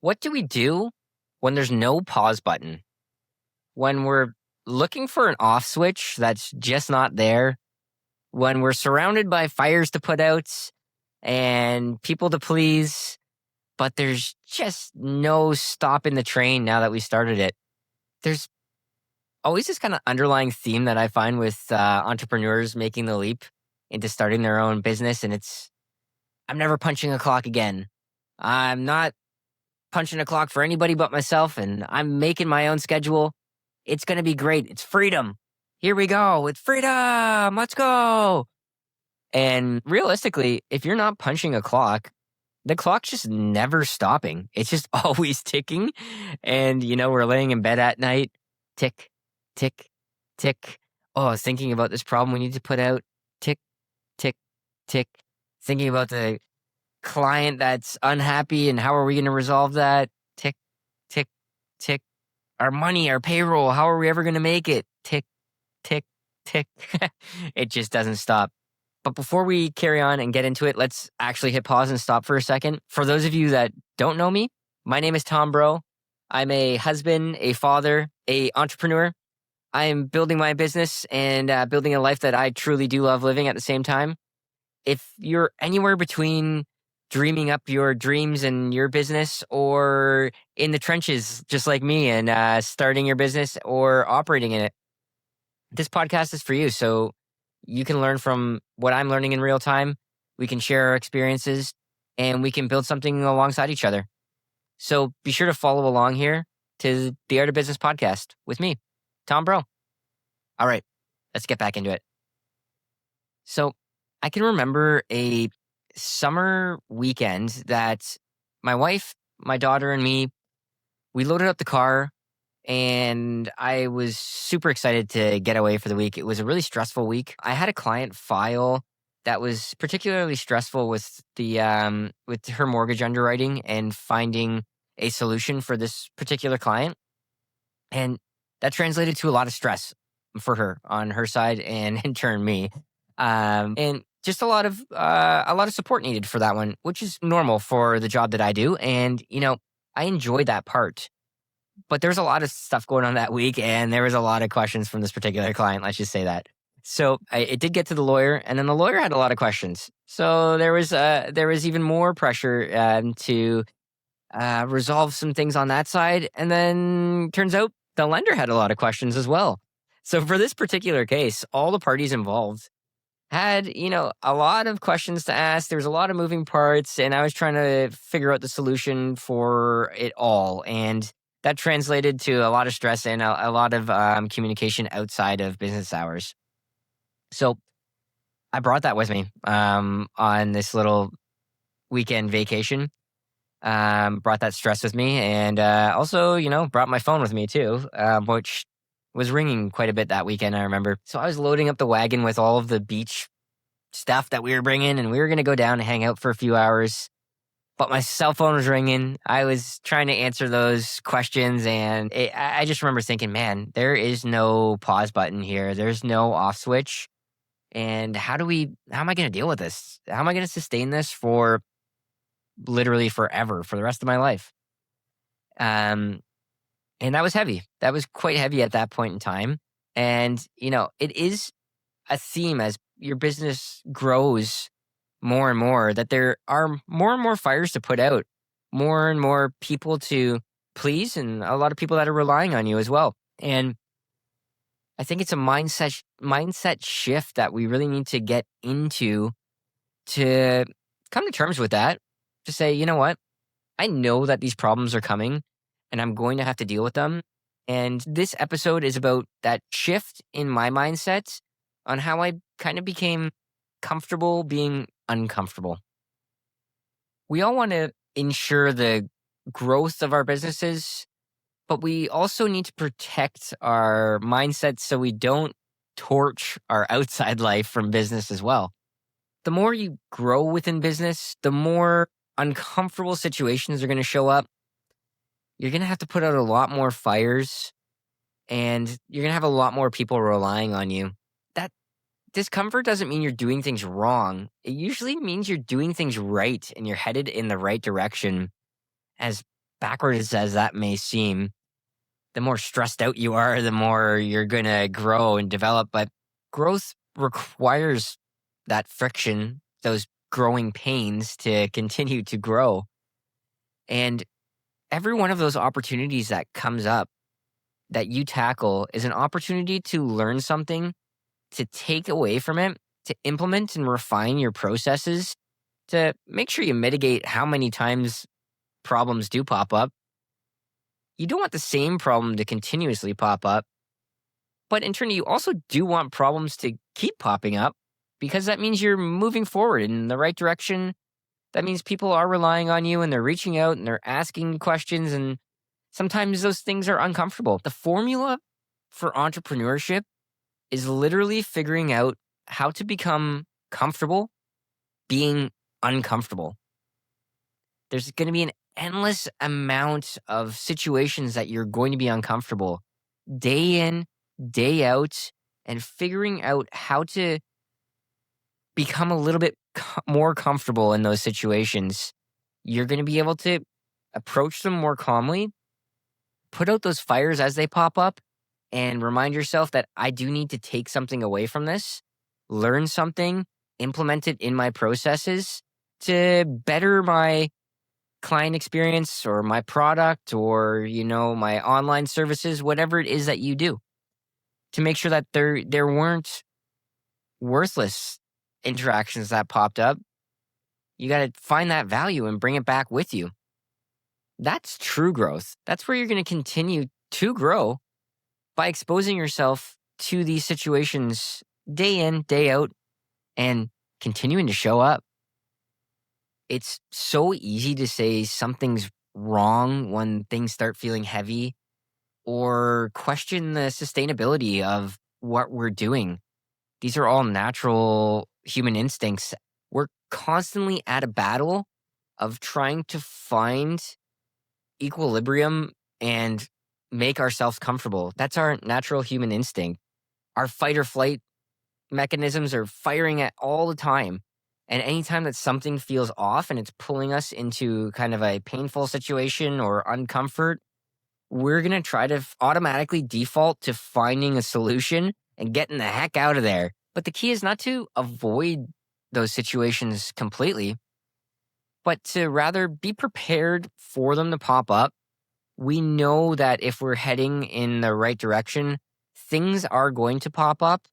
What do we do when there's no pause button? When we're looking for an off switch that's just not there? When we're surrounded by fires to put out and people to please, but there's just no stopping the train now that we started it? There's always this kind of underlying theme that I find with entrepreneurs making the leap into starting their own business. And I'm never punching a clock again. I'm not punching a clock for anybody but myself, and I'm making my own schedule. It's going to be great. It's freedom. Here we go. It's freedom. Let's go. And realistically, if you're not punching a clock, the clock's just never stopping. It's just always ticking. And, we're laying in bed at night. Tick, tick, tick. Oh, thinking about this problem we need to put out. Tick, tick, tick. Thinking about the client that's unhappy and how are we going to resolve that? Tick, tick, tick. Our money, our payroll, how are we ever going to make it? Tick, tick, tick. It just doesn't stop. But before we carry on and get into it, let's actually hit pause and stop for a second. For those of you that don't know me, my name is Thom Brow. I'm a husband, a father, a entrepreneur. I am building my business and building a life that I truly do love living at the same time. If you're anywhere between dreaming up your dreams and your business, or in the trenches just like me and starting your business or operating in it, this podcast is for you. So you can learn from what I'm learning in real time. We can share our experiences and we can build something alongside each other. So be sure to follow along here to the Art of Business podcast with me, Thom Brow. All right, let's get back into it. So I can remember a summer weekend that my wife, my daughter, and me, we loaded up the car, and I was super excited to get away for the week. It was a really stressful week. I had a client file that was particularly stressful with with her mortgage underwriting and finding a solution for this particular client, and that translated to a lot of stress for her on her side, and in turn me, and just a lot of support needed for that one, which is normal for the job that I do. And, I enjoyed that part, but there's a lot of stuff going on that week. And there was a lot of questions from this particular client. Let's just say that. So it did get to the lawyer, and then the lawyer had a lot of questions. So there was even more pressure to resolve some things on that side. And then turns out the lender had a lot of questions as well. So for this particular case, all the parties involved had, a lot of questions to ask. There was a lot of moving parts, and I was trying to figure out the solution for it all. And that translated to a lot of stress and a lot of communication outside of business hours. So I brought that with me on this little weekend vacation. Brought that stress with me, and also, brought my phone with me too, which was ringing quite a bit that weekend, I remember. So I was loading up the wagon with all of the beach stuff that we were bringing, and we were going to go down and hang out for a few hours. But my cell phone was ringing. I was trying to answer those questions, and I just remember thinking, man, there is no pause button here. There's no off switch. And how am I going to deal with this? How am I going to sustain this for literally forever, for the rest of my life? And that was heavy. That was quite heavy at that point in time. And, it is a theme as your business grows more and more, that there are more and more fires to put out, more and more people to please, and a lot of people that are relying on you as well. And I think it's a mindset shift that we really need to get into to come to terms with that, to say, you know what? I know that these problems are coming, and I'm going to have to deal with them. And this episode is about that shift in my mindset on how I kind of became comfortable being uncomfortable. We all want to ensure the growth of our businesses, but we also need to protect our mindset so we don't torch our outside life from business as well. The more you grow within business, the more uncomfortable situations are going to show up. You're going to have to put out a lot more fires, and you're going to have a lot more people relying on you. That discomfort doesn't mean you're doing things wrong. It usually means you're doing things right and you're headed in the right direction as backwards as that may seem, the more stressed out you are, the more you're going to grow and develop. But growth requires that friction, those growing pains to continue to grow. And every one of those opportunities that comes up that you tackle is an opportunity to learn something, to take away from it, to implement and refine your processes, to make sure you mitigate how many times problems do pop up. You don't want the same problem to continuously pop up, but in turn, you also do want problems to keep popping up because that means you're moving forward in the right direction. That means people are relying on you and they're reaching out and they're asking questions, and sometimes those things are uncomfortable. The formula for entrepreneurship is literally figuring out how to become comfortable being uncomfortable. There's going to be an endless amount of situations that you're going to be uncomfortable day in, day out, and figuring out how to become a little bit more comfortable in those situations. You're going to be able to approach them more calmly, put out those fires as they pop up, and remind yourself that I do need to take something away from this, learn something, implement it in my processes to better my client experience or my product or, my online services, whatever it is that you do, to make sure that there weren't worthless interactions that popped up. You got to find that value and bring it back with you. That's true growth. That's where you're going to continue to grow, by exposing yourself to these situations day in, day out, and continuing to show up. It's so easy to say something's wrong when things start feeling heavy, or question the sustainability of what we're doing. These are all natural human instincts. We're constantly at a battle of trying to find equilibrium and make ourselves comfortable. That's our natural human instinct. Our fight or flight mechanisms are firing at all the time. And anytime that something feels off and it's pulling us into kind of a painful situation or uncomfort, we're going to try to automatically default to finding a solution and getting the heck out of there. But the key is not to avoid those situations completely, but to rather be prepared for them to pop up. We know that if we're heading in the right direction, things are going to pop up,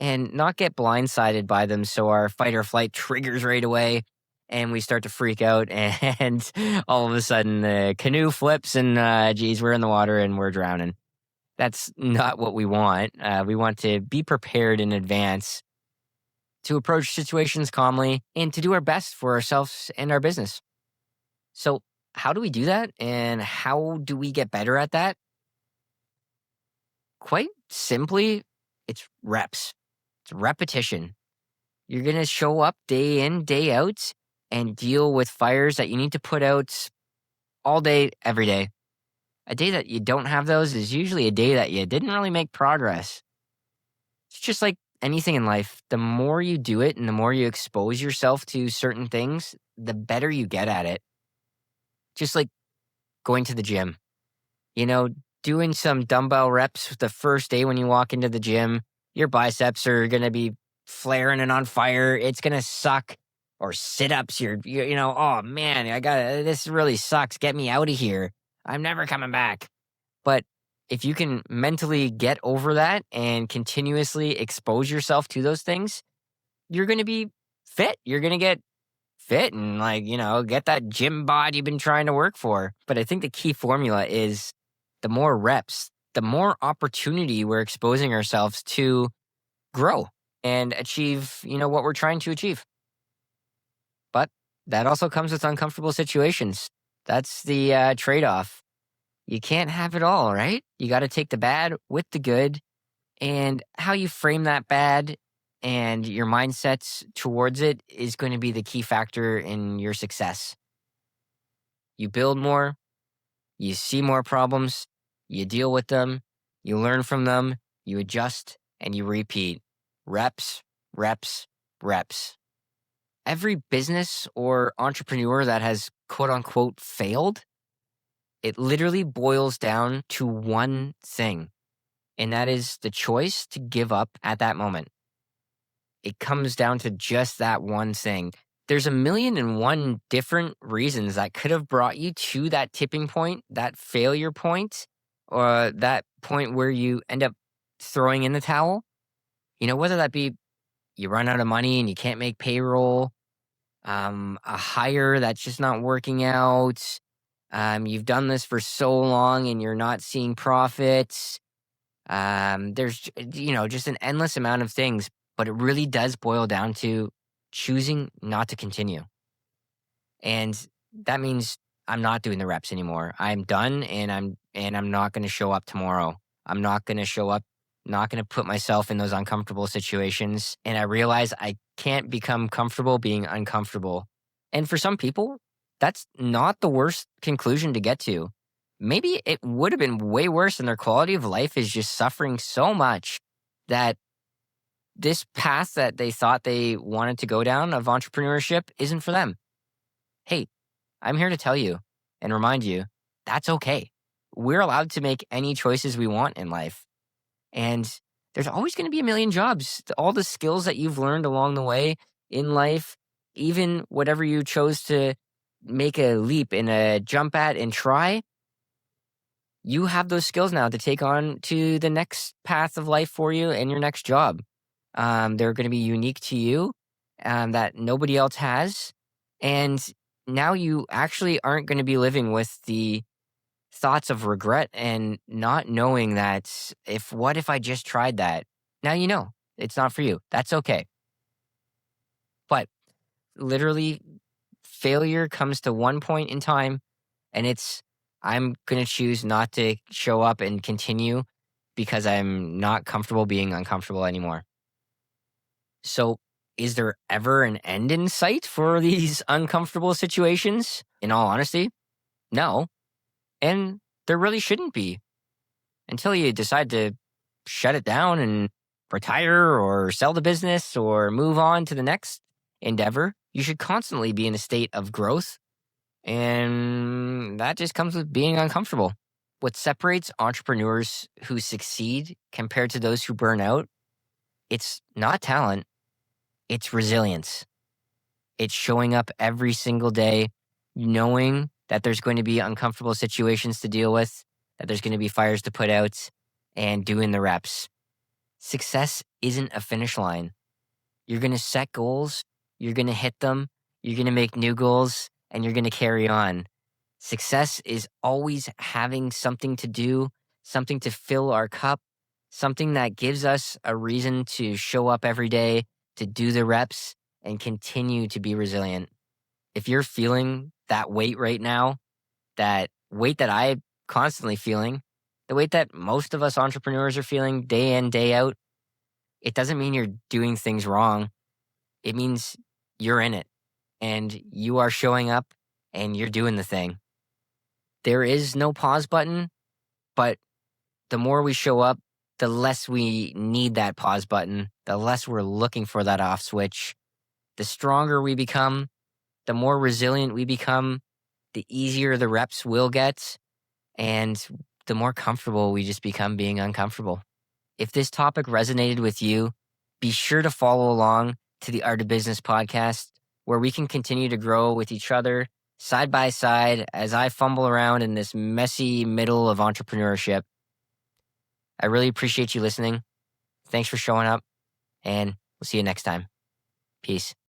and not get blindsided by them. So our fight or flight triggers right away and we start to freak out, and all of a sudden the canoe flips and geez, we're in the water and we're drowning. That's not what we want. We want to be prepared in advance to approach situations calmly and to do our best for ourselves and our business. So how do we do that, and how do we get better at that? Quite simply, it's reps. It's repetition. You're going to show up day in, day out, and deal with fires that you need to put out all day, every day. A day that you don't have those is usually a day that you didn't really make progress. It's just like anything in life. The more you do it and the more you expose yourself to certain things, the better you get at it. Just like going to the gym. Doing some dumbbell reps the first day when you walk into the gym, your biceps are going to be flaring and on fire. It's going to suck. Or sit-ups, oh man, this really sucks. Get me out of here. I'm never coming back. But if you can mentally get over that and continuously expose yourself to those things, you're going to be fit. You're going to get fit and get that gym bod you've been trying to work for. But I think the key formula is the more reps, the more opportunity we're exposing ourselves to grow and achieve, what we're trying to achieve. But that also comes with uncomfortable situations. That's the trade-off. You can't have it all, right? You got to take the bad with the good, and how you frame that bad and your mindsets towards it is going to be the key factor in your success. You build more, you see more problems, you deal with them, you learn from them, you adjust, and you repeat. Reps, reps, reps. Every business or entrepreneur that has quote unquote failed It literally boils down to one thing, and that is the choice to give up at that moment. It comes down to just that one thing. There's a million and one different reasons that could have brought you to that tipping point, that failure point, or that point where you end up throwing in the towel. Whether that be you run out of money and you can't make payroll, a hire that's just not working out. You've done this for so long and you're not seeing profits. There's, just an endless amount of things, but it really does boil down to choosing not to continue. And that means I'm not doing the reps anymore. I'm done, and I'm not going to show up tomorrow. I'm not going to show up, not going to put myself in those uncomfortable situations. And I realize I can't become comfortable being uncomfortable. And for some people, that's not the worst conclusion to get to. Maybe it would have been way worse, and their quality of life is just suffering so much that this path that they thought they wanted to go down of entrepreneurship isn't for them. Hey, I'm here to tell you and remind you that's okay. We're allowed to make any choices we want in life. And there's always going to be a million jobs. All the skills that you've learned along the way in life, even whatever you chose to make a leap and a jump at and try, you have those skills now to take on to the next path of life for you and your next job. They're going to be unique to you, that nobody else has. And now you actually aren't going to be living with the thoughts of regret and not knowing that what if I just tried that? Now you know it's not for you. That's okay. But literally, failure comes to one point in time, and I'm going to choose not to show up and continue because I'm not comfortable being uncomfortable anymore. So, is there ever an end in sight for these uncomfortable situations? In all honesty, no. And there really shouldn't be until you decide to shut it down and retire or sell the business or move on to the next endeavor. You should constantly be in a state of growth, and that just comes with being uncomfortable. What separates entrepreneurs who succeed compared to those who burn out, it's not talent, it's resilience. It's showing up every single day, knowing that there's going to be uncomfortable situations to deal with, that there's going to be fires to put out, and doing the reps. Success isn't a finish line. You're going to set goals, you're going to hit them, you're going to make new goals, and you're going to carry on. Success is always having something to do, something to fill our cup, something that gives us a reason to show up every day, to do the reps, and continue to be resilient. If you're feeling that weight right now, that weight that I'm constantly feeling, the weight that most of us entrepreneurs are feeling day in, day out, it doesn't mean you're doing things wrong. It means you're in it and you are showing up and you're doing the thing. There is no pause button, but the more we show up, the less we need that pause button, the less we're looking for that off switch. The stronger we become, the more resilient we become, the easier the reps will get, and the more comfortable we just become being uncomfortable. If this topic resonated with you, be sure to follow along to the Art of Business podcast, where we can continue to grow with each other side by side as I fumble around in this messy middle of entrepreneurship. I really appreciate you listening. Thanks for showing up, and we'll see you next time. Peace.